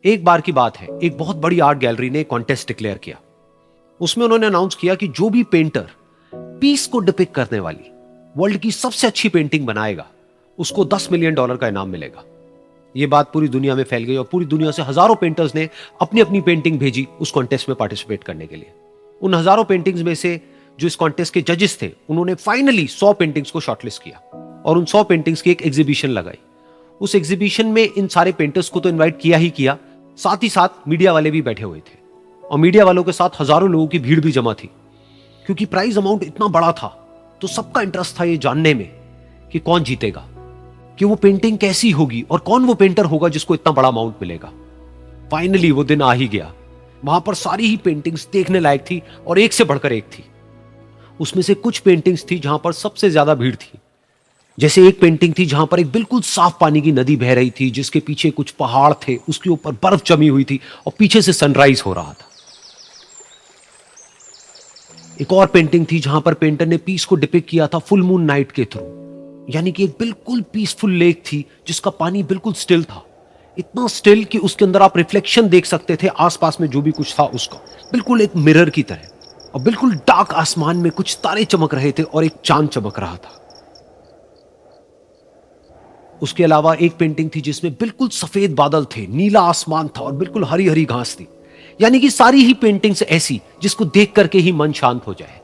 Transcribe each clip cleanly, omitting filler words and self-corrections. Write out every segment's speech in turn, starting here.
एक बार की बात है, एक बहुत बड़ी आर्ट गैलरी ने कॉन्टेस्ट डिक्लेयर किया। उसमें उन्होंने अनाउंस किया कि जो भी पेंटर पीस को डिपिक्ट करने वाली वर्ल्ड की सबसे अच्छी पेंटिंग बनाएगा, उसको $10 मिलियन का इनाम मिलेगा। यह बात पूरी दुनिया में फैल गई और पूरी दुनिया से हजारों पेंटर्स ने अपनी अपनी पेंटिंग भेजी उस कॉन्टेस्ट में पार्टिसिपेट करने के लिए। उन हजारों पेंटिंग्स में से जो इस कॉन्टेस्ट के जजेस थे, उन्होंने फाइनली 100 पेंटिंग्स को शॉर्टलिस्ट किया और उन 100 पेंटिंग्स की एक एग्जीबिशन लगाई। उस एग्जीबिशन में इन सारे पेंटर्स को तो इनवाइट किया ही किया, साथ ही साथ मीडिया वाले भी बैठे हुए थे और मीडिया वालों के साथ हजारों लोगों की भीड़ भी जमा थी। क्योंकि प्राइज अमाउंट इतना बड़ा था तो सबका इंटरेस्ट था ये जानने में कि कौन जीतेगा, कि वो पेंटिंग कैसी होगी और कौन वो पेंटर होगा जिसको इतना बड़ा अमाउंट मिलेगा। फाइनली वो दिन आ ही गया। वहां पर सारी ही पेंटिंग्स देखने लायक थी और एक से बढ़कर एक थी। उसमें से कुछ पेंटिंग्स थी जहां पर सबसे ज्यादा भीड़ थी। जैसे एक पेंटिंग थी जहां पर एक बिल्कुल साफ पानी की नदी बह रही थी, जिसके पीछे कुछ पहाड़ थे, उसके ऊपर बर्फ जमी हुई थी और पीछे से सनराइज हो रहा था। एक और पेंटिंग थी जहां पर पेंटर ने पीस को डिपिक्ट किया था फुल मून नाइट के थ्रू, यानी कि एक बिल्कुल पीसफुल लेक थी जिसका पानी बिल्कुल स्टिल था, इतना स्टिल कि उसके अंदर आप रिफ्लेक्शन देख सकते थे आसपास में जो भी कुछ था उसका, बिल्कुल एक मिरर की तरह। और बिल्कुल डार्क आसमान में कुछ तारे चमक रहे थे और एक चांद चमक रहा था। उसके अलावा एक पेंटिंग थी जिसमें बिल्कुल सफेद बादल थे, नीला आसमान था और बिल्कुल हरी हरी घास थी। यानी कि सारी ही पेंटिंग्स ऐसी जिसको देख करके ही मन शांत हो जाए।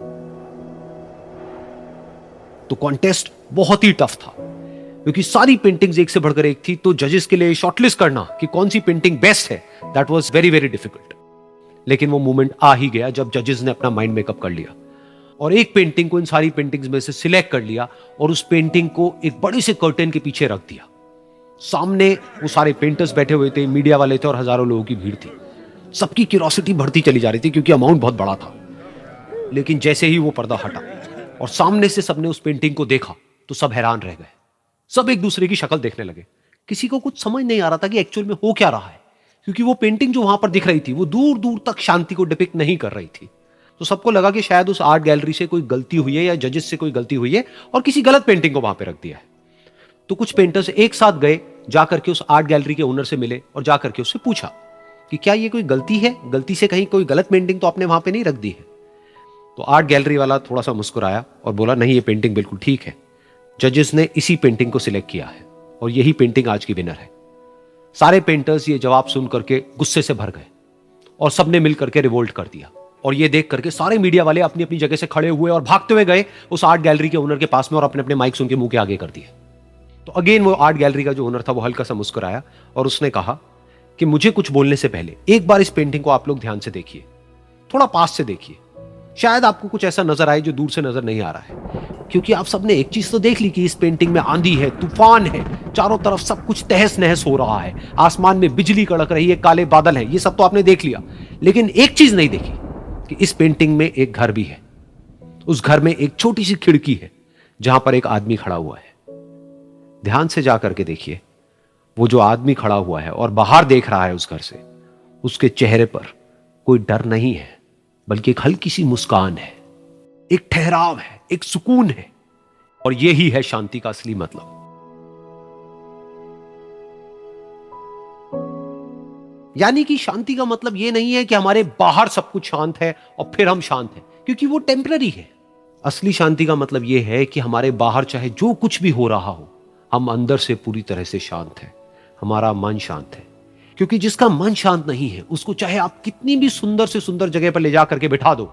तो कॉन्टेस्ट बहुत ही टफ था क्योंकि सारी पेंटिंग्स एक से बढ़कर एक थी। तो जजेस के लिए शॉर्टलिस्ट करना कि कौन सी पेंटिंग बेस्ट है, that was very very difficult. लेकिन वो मोमेंट आ ही गया जब जजेस ने अपना माइंड मेकअप कर लिया और एक पेंटिंग को इन सारी पेंटिंग्स में से सिलेक्ट कर लिया और उस पेंटिंग को एक बड़े से कर्टेन के पीछे रख दिया। सामने वो सारे पेंटर्स बैठे हुए थे, मीडिया वाले थे और हजारों लोगों की भीड़ थी। सबकी क्यूरियोसिटी बढ़ती चली जा रही थी क्योंकि अमाउंट बहुत बड़ा था। लेकिन जैसे ही वो पर्दा हटा और सामने से सबने उस पेंटिंग को देखा तो सब हैरान रह गए। सब एक दूसरे की शक्ल देखने लगे। किसी को कुछ समझ नहीं आ रहा था कि एक्चुअल में हो क्या रहा है, क्योंकि वो पेंटिंग जो वहां पर दिख रही थी वो दूर दूर तक शांति को डिपिक्ट नहीं कर रही थी। तो सबको लगा कि शायद उस आर्ट गैलरी से कोई गलती हुई है या जजेस से कोई गलती हुई है और किसी गलत पेंटिंग को वहां पे रख दिया है। तो कुछ पेंटर्स एक साथ गए, जाकर के उस आर्ट गैलरी के ओनर से मिले और जाकर के उससे पूछा कि क्या ये कोई गलती है, गलती से कहीं कोई गलत पेंटिंग तो आपने वहां पे नहीं रख दी है। तो आर्ट गैलरी वाला थोड़ा सा मुस्कुराया और बोला, नहीं ये पेंटिंग बिल्कुल ठीक है, जजेस ने इसी पेंटिंग को सिलेक्ट किया है और यही पेंटिंग आज की विनर है। सारे पेंटर्स ये जवाब सुन करके गुस्से से भर गए और सबने मिल करके रिवोल्ट कर दिया। और ये देख करके सारे मीडिया वाले अपनी अपनी जगह से खड़े हुए और भागते हुए गए उस आर्ट गैलरी के ओनर के पास में और अपने अपने माइक्स उनके मुंह के आगे कर दिए। तो अगेन वो आर्ट गैलरी का जो ओनर था वो हल्का सा मुस्कुराया और उसने कहा कि मुझे कुछ बोलने से पहले एक बार इस पेंटिंग को आप लोग ध्यान से देखिए, थोड़ा पास से देखिए, शायद आपको कुछ ऐसा नजर आए जो दूर से नजर नहीं आ रहा है। क्योंकि आप सबने एक चीज तो देख ली कि इस पेंटिंग में आंधी है, तूफान है, चारों तरफ सब कुछ तहस नहस हो रहा है, आसमान में बिजली कड़क रही है, काले बादल हैं, ये सब तो आपने देख लिया। लेकिन एक चीज नहीं देखी कि इस पेंटिंग में एक घर भी है। उस घर में एक छोटी सी खिड़की है जहां पर एक आदमी खड़ा हुआ है। ध्यान से जाकर के देखिए, वो जो आदमी खड़ा हुआ है और बाहर देख रहा है उस घर से, उसके चेहरे पर कोई डर नहीं है, बल्कि एक हल्की सी मुस्कान है, एक ठहराव है, एक सुकून है। और यही है शांति का असली मतलब। यानी कि शांति का मतलब यह नहीं है कि हमारे बाहर सब कुछ शांत है और फिर हम शांत हैं, क्योंकि वो टेम्पररी है। असली शांति का मतलब यह है कि हमारे बाहर चाहे जो कुछ भी हो रहा हो, हम अंदर से पूरी तरह से शांत हैं, हमारा मन शांत है। क्योंकि जिसका मन शांत नहीं है, उसको चाहे आप कितनी भी सुंदर से सुंदर जगह पर ले जाकर के बिठा दो,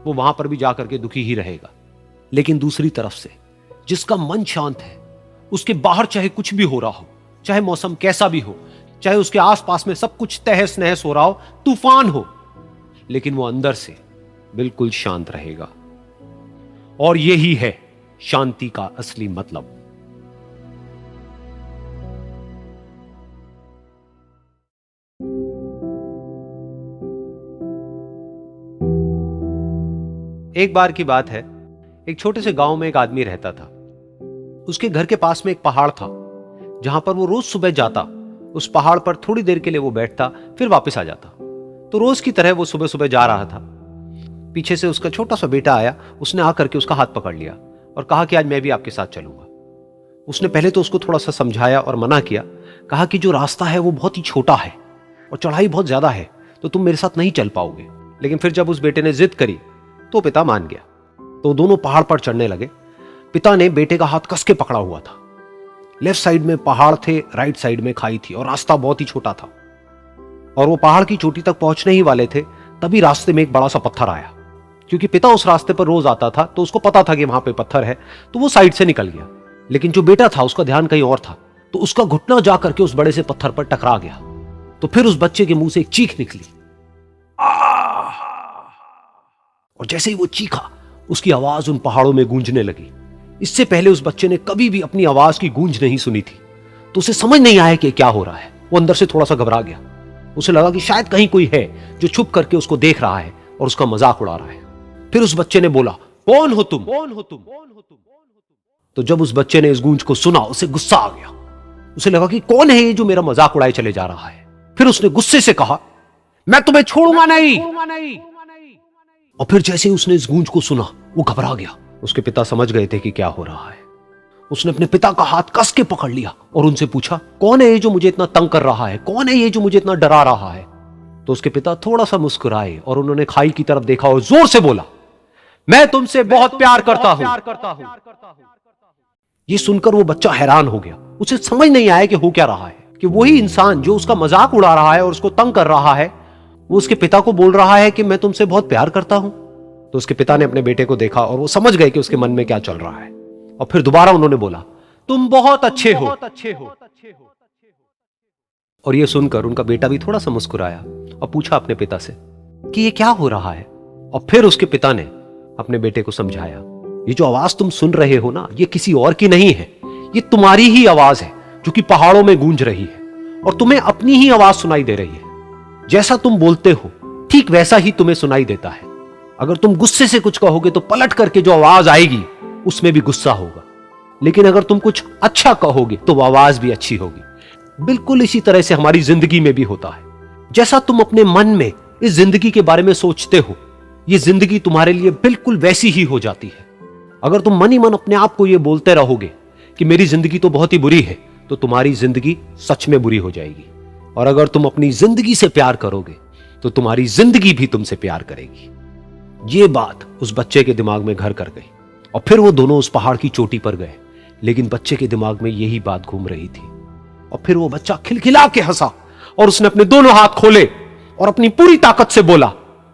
वो वहां पर भी जाकर के दुखी ही रहेगा। लेकिन दूसरी तरफ से जिसका मन शांत है, उसके बाहर चाहे कुछ भी हो रहा हो, चाहे मौसम कैसा भी हो, चाहे उसके आसपास में सब कुछ तहस नहस हो रहा हो, तूफान हो, लेकिन वो अंदर से बिल्कुल शांत रहेगा। और यही है शांति का असली मतलब। एक बार की बात है, एक छोटे से गांव में एक आदमी रहता था। उसके घर के पास में एक पहाड़ था जहां पर वो रोज सुबह जाता, उस पहाड़ पर थोड़ी देर के लिए वो बैठता, फिर वापस आ जाता। तो रोज की तरह वो सुबह सुबह जा रहा था। पीछे से उसका छोटा सा बेटा आया, उसने आकर के उसका हाथ पकड़ लिया और कहा कि आज मैं भी आपके साथ चलूंगा। उसने पहले तो उसको थोड़ा सा समझाया और मना किया, कहा कि जो रास्ता है वो बहुत ही छोटा है और चढ़ाई बहुत ज्यादा है, तो तुम मेरे साथ नहीं चल पाओगे। लेकिन फिर जब उस बेटे ने जिद करी तो पिता मान गया। तो दोनों पहाड़ पर चढ़ने लगे। पिता ने बेटे का हाथ कस के पकड़ा हुआ था। लेफ्ट साइड में पहाड़ थे, राइट साइड में खाई थी और रास्ता बहुत ही छोटा था। और वो पहाड़ की चोटी तक पहुंचने ही वाले थे, तभी रास्ते में एक बड़ा सा पत्थर आया। क्योंकि पिता उस रास्ते पर रोज आता था तो उसको पता था कि वहां पे पत्थर है, तो वो साइड से निकल गया। लेकिन जो बेटा था उसका ध्यान कहीं और था, तो उसका घुटना जा करके उस बड़े से पत्थर पर टकरा गया। तो फिर उस बच्चे के मुंह से एक चीख निकली, और जैसे ही वो चीखा उसकी आवाज उन पहाड़ों में गूंजने लगी। इससे पहले उस बच्चे ने कभी भी अपनी आवाज की गूंज नहीं सुनी थी, तो उसे समझ नहीं आया कि क्या हो रहा है। वो अंदर से थोड़ा सा घबरा गया। उसे लगा कि शायद कहीं कोई है जो छुप करके उसको देख रहा है और उसका मजाक उड़ा रहा है। फिर उस बच्चे ने बोला, कौन हो तुम? कौन हो तुम? तो जब उस बच्चे ने इस गूंज को सुना, उसे गुस्सा आ गया। उसे लगा कि कौन है ये जो मेरा मजाक उड़ाए चले जा रहा है। फिर उसने गुस्से से कहा, मैं तुम्हें छोड़ूंगा नहीं। और फिर जैसे ही उसने इस गूंज को सुना, वो घबरा गया। उसके पिता समझ गए थे कि क्या हो रहा है। उसने अपने पिता का हाथ कस के पकड़ लिया और उनसे पूछा, कौन है ये जो मुझे इतना तंग कर रहा है? कौन है ये जो मुझे इतना डरा रहा है? तो उसके पिता थोड़ा सा मुस्कुराए और उन्होंने खाई की तरफ देखा और जोर से बोला, मैं तुमसे बहुत प्यार करता हूं। ये सुनकर वो बच्चा हैरान हो गया। उसे समझ नहीं आया कि हो क्या रहा है, कि वही इंसान जो उसका मजाक उड़ा रहा है और उसको तंग कर रहा है, वो उसके पिता को बोल रहा है कि मैं तुमसे बहुत प्यार करता हूं। तो उसके पिता ने अपने बेटे को देखा और वो समझ गए कि उसके मन में क्या चल रहा है। और फिर दोबारा उन्होंने बोला, तुम बहुत अच्छे हो। और ये सुनकर उनका बेटा भी थोड़ा सा मुस्कुराया और पूछा अपने पिता से कि ये क्या हो रहा है। और फिर उसके पिता ने अपने बेटे को समझाया, ये जो आवाज तुम सुन रहे हो ना, ये किसी और की नहीं है, ये तुम्हारी ही आवाज है जो कि पहाड़ों में गूंज रही है और तुम्हें अपनी ही आवाज सुनाई दे रही है। जैसा तुम बोलते हो ठीक वैसा ही तुम्हें सुनाई देता है। अगर तुम गुस्से से कुछ कहोगे तो पलट करके जो आवाज आएगी उसमें भी गुस्सा होगा, लेकिन अगर तुम कुछ अच्छा कहोगे तो वो आवाज भी अच्छी होगी। बिल्कुल इसी तरह से हमारी जिंदगी में भी होता है। जैसा तुम अपने मन में इस जिंदगी के बारे में सोचते हो, ये जिंदगी तुम्हारे लिए बिल्कुल वैसी ही हो जाती है। अगर तुम मन ही मन अपने आप को ये बोलते रहोगे कि मेरी जिंदगी तो बहुत ही बुरी है, तो तुम्हारी जिंदगी सच में बुरी हो जाएगी। और अगर तुम अपनी जिंदगी से प्यार करोगे तो तुम्हारी जिंदगी भी तुमसे प्यार करेगी। ये बात उस बच्चे के दिमाग में घर कर गई और फिर वो दोनों उस पहाड़ की चोटी पर गए। लेकिन बच्चे के दिमाग में यही बात घूम रही थी। और फिर वो बच्चा खिलखिला के हंसा और उसने अपने दोनों हाथ खोले और अपनी पूरी ताकत से बोला,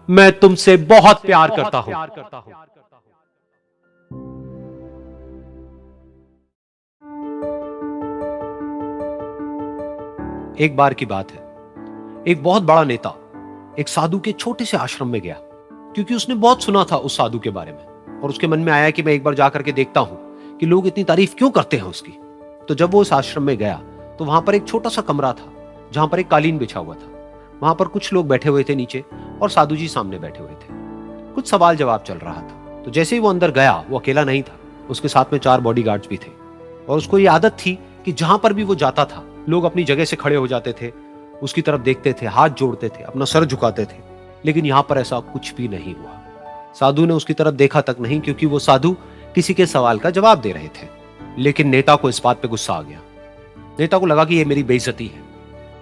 मैं तुमसे बहुत प्यार करता हूं। एक बार की बात है, एक बहुत बड़ा नेता एक साधु के छोटे से आश्रम में गया, क्योंकि उसने बहुत सुना था उस साधु के बारे में और उसके मन में आया कि मैं एक बार जाकर के देखता हूं कि लोग इतनी तारीफ क्यों करते हैं उसकी। तो जब वो उस आश्रम में गया तो वहां पर एक छोटा सा कमरा था जहां पर एक कालीन बिछा हुआ था। वहां पर कुछ लोग बैठे हुए थे नीचे और साधु जी सामने बैठे हुए थे। कुछ सवाल जवाब चल रहा था। तो जैसे ही वो अंदर गया, वो अकेला नहीं था, उसके साथ में 4 बॉडीगार्ड्स भी थे। और उसको ये आदत थी कि जहां पर भी वो जाता था लोग अपनी जगह से खड़े हो जाते थे, उसकी तरफ देखते थे, हाथ जोड़ते थे, अपना सर झुकाते थे। लेकिन यहां पर ऐसा कुछ भी नहीं हुआ। साधु ने उसकी तरफ देखा तक नहीं, क्योंकि वो साधु किसी के सवाल का जवाब दे रहे थे। लेकिन नेता को इस बात पे गुस्सा आ गया। नेता को लगा कि ये मेरी बेइज्जती है।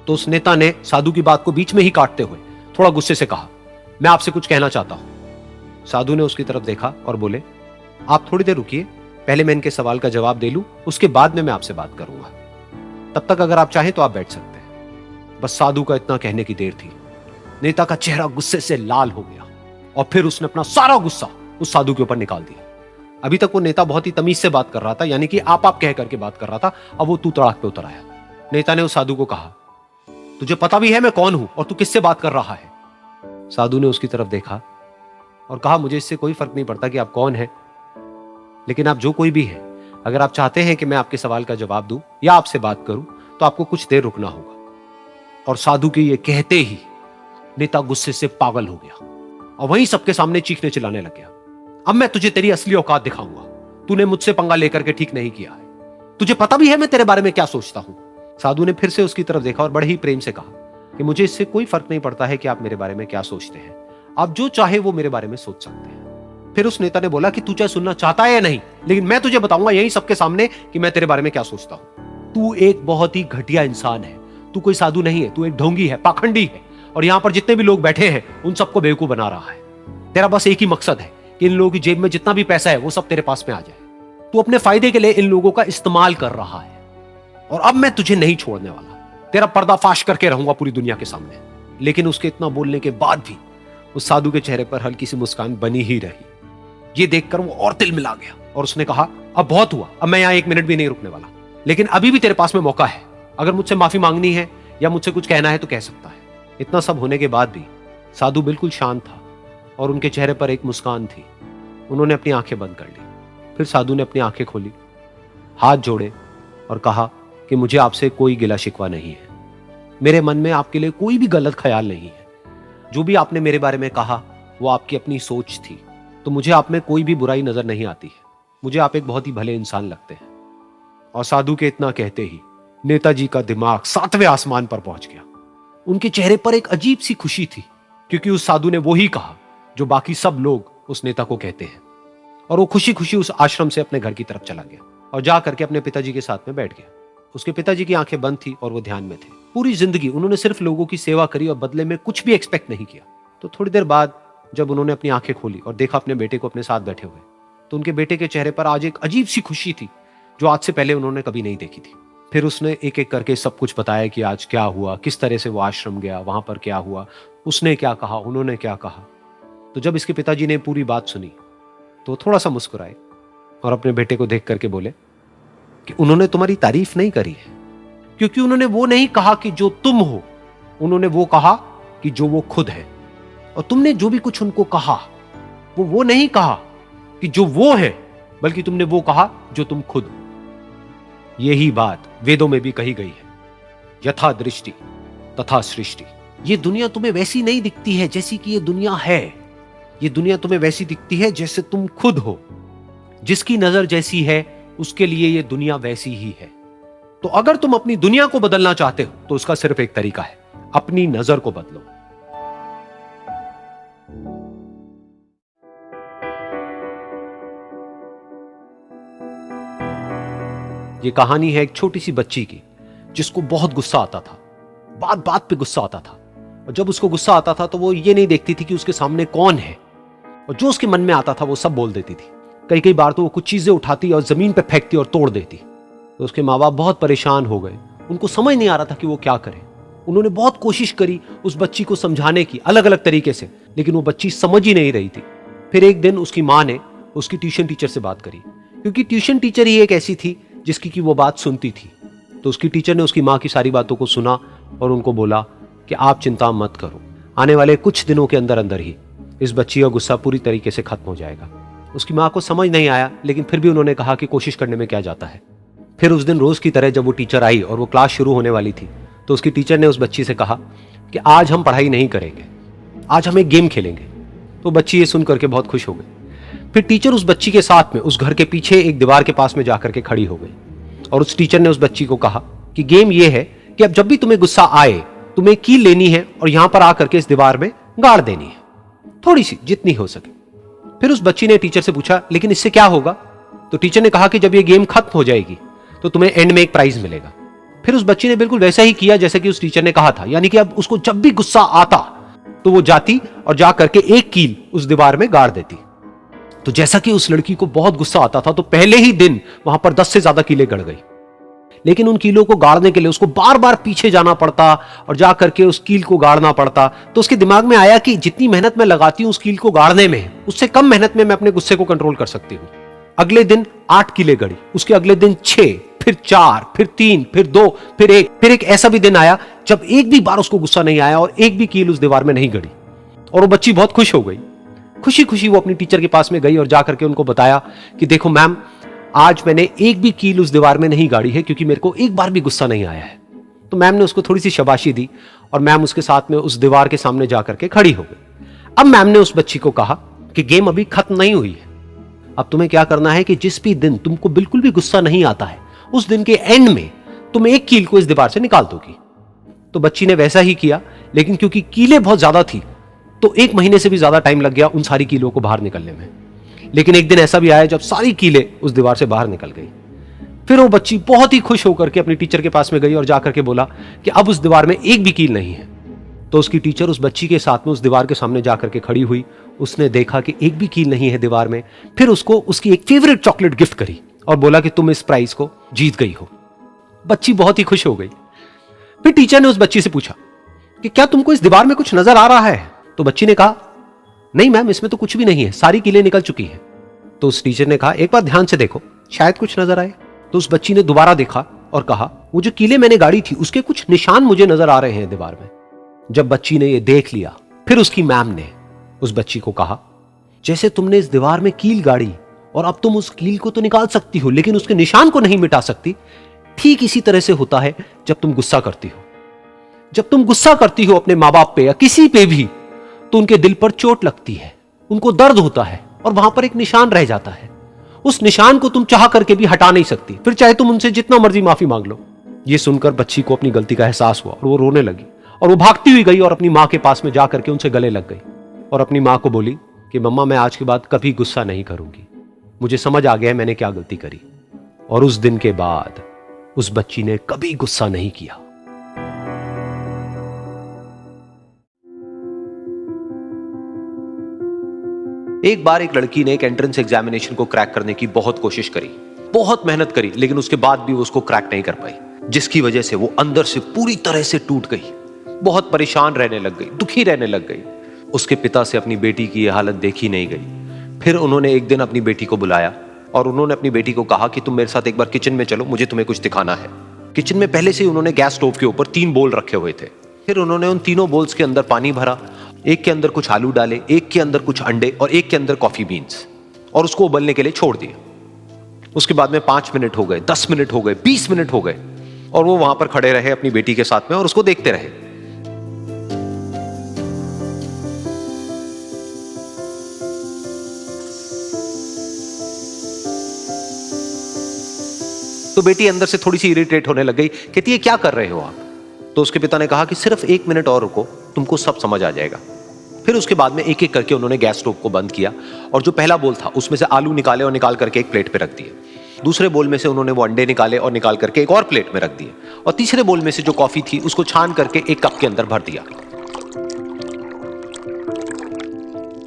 तो उस नेता ने साधु की बात को बीच में ही काटते हुए थोड़ा गुस्से से कहा, मैं आपसे कुछ कहना चाहता हूं। साधु ने उसकी तरफ देखा और बोले, आप थोड़ी देर रुकिए, पहले मैं इनके सवाल का जवाब दे लूं, उसके बाद में मैं आपसे बात करूंगा। तब तक अगर आप चाहें तो आप बैठ सकते हैं। बस साधु का इतना कहने की देर थी। नेता का चेहरा गुस्से से लाल हो गया और फिर उसने अपना सारा गुस्सा उस साधु के ऊपर निकाल दिया। अभी तक वो नेता बहुत ही तमीज से बात कर रहा था, यानी कि आप कह करके बात कर रहा था। अब वो तू तड़ाक पे उतर आया। नेता ने उस साधु को कहा, तुझे पता भी है मैं कौन हूं और तू किससे बात कर रहा है? साधु ने उसकी तरफ देखा और कहा, मुझे इससे कोई फर्क नहीं पड़ता कि आप कौन हैं, लेकिन आप जो कोई भी हैं, अगर आप चाहते हैं कि मैं आपके सवाल का जवाब दूं या आपसे बात करूं तो आपको कुछ देर रुकना होगा। और साधु के ये कहते ही नेता गुस्से से पागल हो गया और वहीं सबके सामने चीखने चिल्लाने लग गया, अब मैं तुझे तेरी असली औकात दिखाऊंगा। तूने मुझसे पंगा लेकर के ठीक नहीं किया है। तुझे पता भी है मैं तेरे बारे में क्या सोचता हूं। साधु ने फिर से उसकी तरफ देखा और बड़े ही प्रेम से कहा कि मुझे इससे कोई फर्क नहीं पड़ता है कि आप मेरे बारे में क्या सोचते हैं। आप जो चाहे वो मेरे बारे में सोच सकते हैं। फिर उस नेता ने बोला कि तू चाहे सुनना चाहता है या नहीं, लेकिन मैं तुझे बताऊंगा यही सबके सामने कि मैं तेरे बारे में क्या सोचता हूं। तू एक बहुत ही घटिया इंसान है। तू कोई साधु नहीं है, तू एक ढोंगी है, पाखंडी है, और यहां पर जितने भी लोग बैठे हैं उन सबको बेवकूफ बना रहा है। तेरा बस एक ही मकसद है कि इन लोगों की जेब में जितना भी पैसा है वो सब तेरे पास में आ जाए। तू अपने फायदे के लिए इन लोगों का इस्तेमाल कर रहा है, और अब मैं तुझे नहीं छोड़ने वाला, तेरा पर्दाफाश करके रहूंगा पूरी दुनिया के सामने। लेकिन उसके इतना बोलने के बाद भी उस साधु के चेहरे पर हल्की सी मुस्कान बनी ही रही। ये देखकर वो और तिल मिला गया और उसने कहा, अब बहुत हुआ, अब मैं यहां एक मिनट भी नहीं रुकने वाला, लेकिन अभी भी तेरे पास में मौका है। अगर मुझसे माफी मांगनी है या मुझसे कुछ कहना है तो कह सकता है। इतना सब होने के बाद भी साधु बिल्कुल शांत था और उनके चेहरे पर एक मुस्कान थी। उन्होंने अपनी आंखें बंद कर ली। फिर साधु ने अपनी आंखें खोली, हाथ जोड़े और कहा कि मुझे आपसे कोई गिला शिकवा नहीं है, मेरे मन में आपके लिए कोई भी गलत ख्याल नहीं है। जो भी आपने मेरे बारे में कहा वो आपकी अपनी सोच थी, तो मुझे आप में कोई भी बुराई नजर नहीं आती है। मुझे आप एक बहुत ही भले इंसान लगते हैं। और साधु के इतना कहते ही नेताजी का दिमाग 7वें आसमान पर पहुंच गया। उनके चेहरे पर एक अजीब सी खुशी थी, क्योंकि उस साधु ने वो ही कहा जो बाकी सब लोग उस नेता को कहते हैं। और वो खुशी खुशी उस आश्रम से अपने घर की तरफ चला गया और जा करके अपने पिताजी के साथ में बैठ गया। उसके पिताजी की आंखें बंद थी और वो ध्यान में थे। पूरी जिंदगी उन्होंने सिर्फ लोगों की सेवा करी और बदले में कुछ भी एक्सपेक्ट नहीं किया। तो थोड़ी देर बाद जब उन्होंने अपनी आंखें खोली और देखा अपने बेटे को अपने साथ बैठे हुए, तो उनके बेटे के चेहरे पर आज एक अजीब सी खुशी थी जो आज से पहले उन्होंने कभी नहीं देखी थी। फिर उसने एक एक करके सब कुछ बताया कि आज क्या हुआ, किस तरह से वो आश्रम गया, वहां पर क्या हुआ, उसने क्या कहा, उन्होंने क्या कहा। तो जब इसके पिताजी ने पूरी बात सुनी तो थोड़ा सा मुस्कुराए और अपने बेटे को देख करके बोले कि उन्होंने तुम्हारी तारीफ नहीं करी है, क्योंकि उन्होंने वो नहीं कहा कि जो तुम हो, उन्होंने वो कहा कि जो वो खुद है। और तुमने जो भी कुछ उनको कहा वो नहीं कहा कि जो वो है, बल्कि तुमने वो कहा जो तुम खुद हो। यही बात वेदों में भी कही गई है, यथा दृष्टि तथा सृष्टि। ये दुनिया तुम्हें वैसी नहीं दिखती है जैसी कि ये दुनिया है। ये दुनिया तुम्हें वैसी दिखती है जैसे तुम खुद हो। जिसकी नजर जैसी है उसके लिए ये दुनिया वैसी ही है। तो अगर तुम अपनी दुनिया को बदलना चाहते हो तो उसका सिर्फ एक तरीका है, अपनी नजर को बदलो। ये कहानी है एक छोटी सी बच्ची की जिसको बहुत गुस्सा आता था, बात बात पे गुस्सा आता था। और जब उसको गुस्सा आता था तो वो ये नहीं देखती थी कि उसके सामने कौन है, और जो उसके मन में आता था वो सब बोल देती थी। कई कई बार तो वो कुछ चीजें उठाती और जमीन पे फेंकती और तोड़ देती। तो उसके माँ बाप बहुत परेशान हो गए, उनको समझ नहीं आ रहा था कि वो क्या करें। उन्होंने बहुत कोशिश करी उस बच्ची को समझाने की अलग अलग तरीके से, लेकिन वो बच्ची समझ ही नहीं रही थी। फिर एक दिन उसकी माँ ने उसकी ट्यूशन टीचर से बात करी, क्योंकि ट्यूशन टीचर ही एक ऐसी थी जिसकी कि वो बात सुनती थी। तो उसकी टीचर ने उसकी माँ की सारी बातों को सुना और उनको बोला कि आप चिंता मत करो, आने वाले कुछ दिनों के अंदर अंदर ही इस बच्ची का गुस्सा पूरी तरीके से खत्म हो जाएगा। उसकी माँ को समझ नहीं आया, लेकिन फिर भी उन्होंने कहा कि कोशिश करने में क्या जाता है। फिर उस दिन रोज की तरह जब वो टीचर आई और वो क्लास शुरू होने वाली थी, तो उसकी टीचर ने उस बच्ची से कहा कि आज हम पढ़ाई नहीं करेंगे, आज हम एक गेम खेलेंगे। तो बच्ची ये सुन करके बहुत खुश हो गई। फिर टीचर उस बच्ची के साथ में उस घर के पीछे एक दीवार के पास में जाकर के खड़ी हो गई, और उस टीचर ने उस बच्ची को कहा कि गेम ये है कि अब जब भी तुम्हें गुस्सा आए, तुम्हें कील लेनी है और यहां पर आकर के इस दीवार में गाड़ देनी है, थोड़ी सी, जितनी हो सके। फिर उस बच्ची ने टीचर से पूछा, लेकिन इससे क्या होगा? तो टीचर ने कहा कि जब ये गेम खत्म हो जाएगी तो तुम्हें एंड में एक प्राइज मिलेगा। फिर उस बच्ची ने बिल्कुल वैसा ही किया जैसे कि उस टीचर ने कहा था, यानी कि अब उसको जब भी गुस्सा आता तो वो जाती और जा करके एक कील उस दीवार में गाड़ देती। तो जैसा कि उस लड़की को बहुत गुस्सा आता था, तो पहले ही दिन वहां पर 10 से ज्यादा कीलें गड़ गई। लेकिन उन कीलों को गाड़ने के लिए उसको बार बार पीछे जाना पड़ता और जा करके उस कील को गाड़ना पड़ता। तो उसके दिमाग में आया कि जितनी मेहनत मैं लगाती हूं उस कील को गाड़ने में, उससे कम मेहनत में मैं अपने गुस्से को कंट्रोल कर सकती हूं। अगले दिन 8 कीलें गड़ी, उसके अगले दिन 6, फिर 4, फिर 3, फिर 2, फिर 1। फिर एक ऐसा भी दिन आया जब एक भी बार उसको गुस्सा नहीं आया और एक भी कील उस दीवार में नहीं गड़ी, और वो बच्ची बहुत खुश हो गई। खुशी खुशी वो अपनी टीचर के पास में गई और जाकर के उनको बताया कि देखो मैम, आज मैंने एक भी कील उस दीवार में नहीं गाड़ी है, क्योंकि मेरे को एक बार भी गुस्सा नहीं आया है। तो मैम ने उसको थोड़ी सी शाबाशी दी और मैम उसके साथ में उस दीवार के सामने जाकर के खड़ी हो गई। अब मैम ने उस बच्ची को कहा कि गेम अभी खत्म नहीं हुई है, अब तुम्हें क्या करना है कि जिस भी दिन तुमको बिल्कुल भी गुस्सा नहीं आता है, उस दिन के एंड में तुम एक कील को इस दीवार से निकाल दोगी। तो बच्ची ने वैसा ही किया, लेकिन क्योंकि कीलें बहुत ज्यादा थी तो 1 महीने से भी ज्यादा टाइम लग गया उन सारी कीलों को बाहर निकलने में। लेकिन एक दिन ऐसा भी आया जब सारी कीलें उस दीवार से बाहर निकल गई। फिर वो बच्ची बहुत ही खुश होकर के अपनी टीचर के पास में गई और जाकर के बोला कि अब उस दीवार में एक भी कील नहीं है। तो उसकी टीचर उस बच्ची के साथ में उस दीवार के सामने जाकर के खड़ी हुई। उसने देखा कि एक भी कील नहीं है दीवार में। फिर उसको उसकी एक फेवरेट चॉकलेट गिफ्ट करी और बोला कि तुम इस प्राइज को जीत गई हो। बच्ची बहुत ही खुश हो गई। फिर टीचर ने उस बच्ची से पूछा कि क्या तुमको इस दीवार में कुछ नजर आ रहा है? तो बच्ची ने कहा, नहीं मैम, इसमें तो कुछ भी नहीं है, सारी कीलें निकल चुकी हैं। तो उस टीचर ने कहा, एक बार ध्यान से देखो, शायद कुछ नजर आए। तो उस बच्ची ने दोबारा देखा और कहा, वो जो कीलें मैंने गाड़ी थी उसके कुछ निशान मुझे नजर आ रहे हैं दीवार में। जब बच्ची ने ये देख लिया, फिर उसकी मैम ने उस बच्ची को कहा, जैसे तुमने इस दीवार में कील गाड़ी और अब तुम उस कील को तो निकाल सकती हो लेकिन उसके निशान को नहीं मिटा सकती, ठीक इसी तरह से होता है जब तुम गुस्सा करती हो। जब तुम गुस्सा करती हो अपने माँ बाप पे या किसी पे भी, तो उनके दिल पर चोट लगती है, उनको दर्द होता है और वहां पर एक निशान रह जाता है। उस निशान को तुम चाह करके भी हटा नहीं सकती, फिर चाहे तुम उनसे जितना मर्जी माफी मांग लो। ये सुनकर बच्ची को अपनी गलती का एहसास हुआ और वो रोने लगी और वो भागती हुई गई और अपनी माँ के पास में जाकर के उनसे गले लग गई और अपनी माँ को बोली कि मम्मा, मैं आज के बाद कभी गुस्सा नहीं करूंगी, मुझे समझ आ गया मैंने क्या गलती करी। और उस दिन के बाद उस बच्ची ने कभी गुस्सा नहीं किया। एक बार एक लड़की ने एक एंट्रेंस एग्जामिनेशन को क्रैक करने की बहुत कोशिश करी, बहुत मेहनत करी, लेकिन उसके बाद भी वो उसको क्रैक नहीं कर पाई, जिसकी वजह से वो अंदर से पूरी तरह से टूट गई, बहुत परेशान रहने लग गई, दुखी रहने लग गई। उसके पिता से अपनी बेटी की यह हालत देखी नहीं गई। फिर उन्होंने एक दिन अपनी बेटी को बुलाया और उन्होंने अपनी बेटी को कहा कि तुम मेरे साथ एक बार किचन में चलो, मुझे तुम्हें कुछ दिखाना है। किचन में पहले से ही उन्होंने गैस स्टोव के ऊपर 3 बोल रखे हुए थे। फिर उन्होंने उन तीनों बोल्स के अंदर पानी भरा, एक के अंदर कुछ आलू डाले, एक के अंदर कुछ अंडे और एक के अंदर कॉफी बीन्स, और उसको उबलने के लिए छोड़ दिया। उसके बाद में 5 मिनट हो गए, 10 मिनट हो गए, 20 मिनट हो गए और वो वहां पर खड़े रहे अपनी बेटी के साथ में और उसको देखते रहे। तो बेटी अंदर से थोड़ी सी इरिटेट होने लग गई, कहती है क्या कर रहे हो आप? तो उसके पिता ने कहा कि सिर्फ 1 मिनट और रुको, तुमको सब समझ आ जाएगा। फिर उसके बाद में एक एक करके उन्होंने गैस स्टोव को बंद किया और जो पहला बोल था उसमें से आलू निकाले और निकाल करके एक प्लेट पे रख दिए। दूसरे बोल में से उन्होंने वो अंडे निकाले और निकाल करके एक और प्लेट में रख दिए और तीसरे बोल में से जो कॉफी थी उसको छान करके एक कप के अंदर भर दिया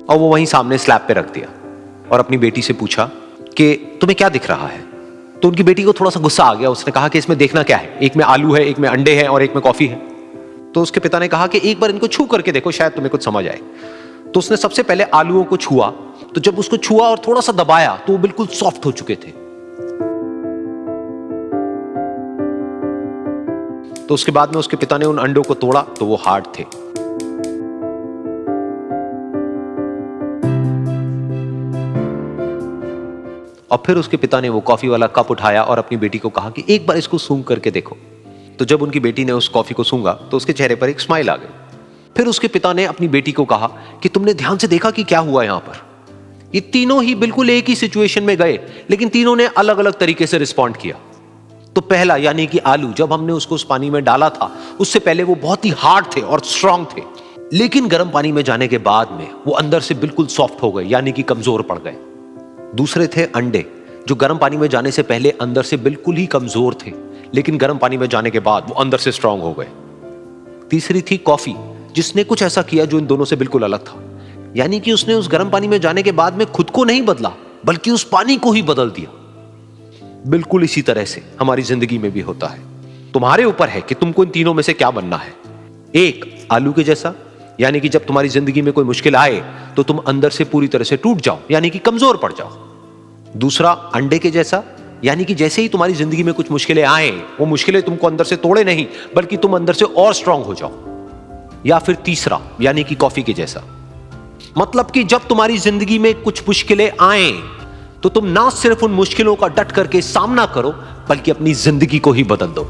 और वो वहीं सामने स्लैब पे रख दिया और अपनी बेटी से पूछा कि तुम्हें क्या दिख रहा है? तो उनकी बेटी को थोड़ा सा गुस्सा आ गया। उसने कहा कि इसमें देखना क्या है, एक में आलू है, एक में अंडे हैं और एक में कॉफी है। तो उसके पिता ने कहा कि एक बार इनको छू करके देखो, शायद तुम्हें कुछ समझ आए। तो उसने सबसे पहले आलूओं को छुआ, तो जब उसको छुआ और थोड़ा सा दबाया तो वो बिल्कुल सॉफ्ट हो चुके थे। तो उसके बाद में उसके पिता ने उन अंडों को तोड़ा तो वो हार्ड थे। और फिर उसके पिता ने वो कॉफी वाला कप उठाया और अपनी बेटी को कहा कि एक बार इसको सूंघ करके देखो। तो जब उनकी बेटी ने उस कॉफी को सूंघा तो उसके चेहरे पर एक स्माइल आ गई। फिर उसके पिता ने अपनी बेटी को कहा कि तुमने ध्यान से देखा कि क्या हुआ यहां पर? ये तीनों ही बिल्कुल एक ही सिचुएशन में गए, लेकिन तीनों ने अलग अलग तरीके से रिस्पॉन्ड किया। तो पहला यानी कि आलू, जब हमने उसको उस पानी में डाला था उससे पहले वो बहुत ही हार्ड थे और स्ट्रांग थे, लेकिन गर्म पानी में जाने के बाद में वो अंदर से बिल्कुल सॉफ्ट हो गए, यानी कि कमजोर पड़ गए। दूसरे थे अंडे, जो गर्म पानी में जाने से पहले अंदर से बिल्कुल ही कमजोर थे, लेकिन गर्म पानी में जाने के बाद वो अंदर से स्ट्रांग हो गए। तीसरी थी कॉफी, जिसने कुछ ऐसा किया जो इन दोनों से बिल्कुल अलग था, यानी कि उसने उस गर्म पानी में जाने के बाद में खुद को नहीं बदला बल्कि उस पानी को ही बदल दिया। बिल्कुल इसी तरह से हमारी जिंदगी में भी होता है। तुम्हारे ऊपर है कि तुमको इन तीनों में से क्या बनना है। एक, आलू के जैसा, यानी कि जब तुम्हारी जिंदगी में कोई मुश्किल आए तो तुम अंदर से पूरी तरह से टूट जाओ, यानी कि कमजोर पड़ जाओ। दूसरा, अंडे के जैसा, यानी कि जैसे ही तुम्हारी जिंदगी में कुछ मुश्किलें आए, वो मुश्किलें तुमको अंदर से तोड़े नहीं बल्कि तुम अंदर से और स्ट्रांग हो जाओ। या फिर तीसरा, यानी कि कॉफी के जैसा, मतलब कि जब तुम्हारी जिंदगी में कुछ मुश्किलें आए तो तुम ना सिर्फ उन मुश्किलों का डट करके सामना करो बल्कि अपनी जिंदगी को ही बदल दो।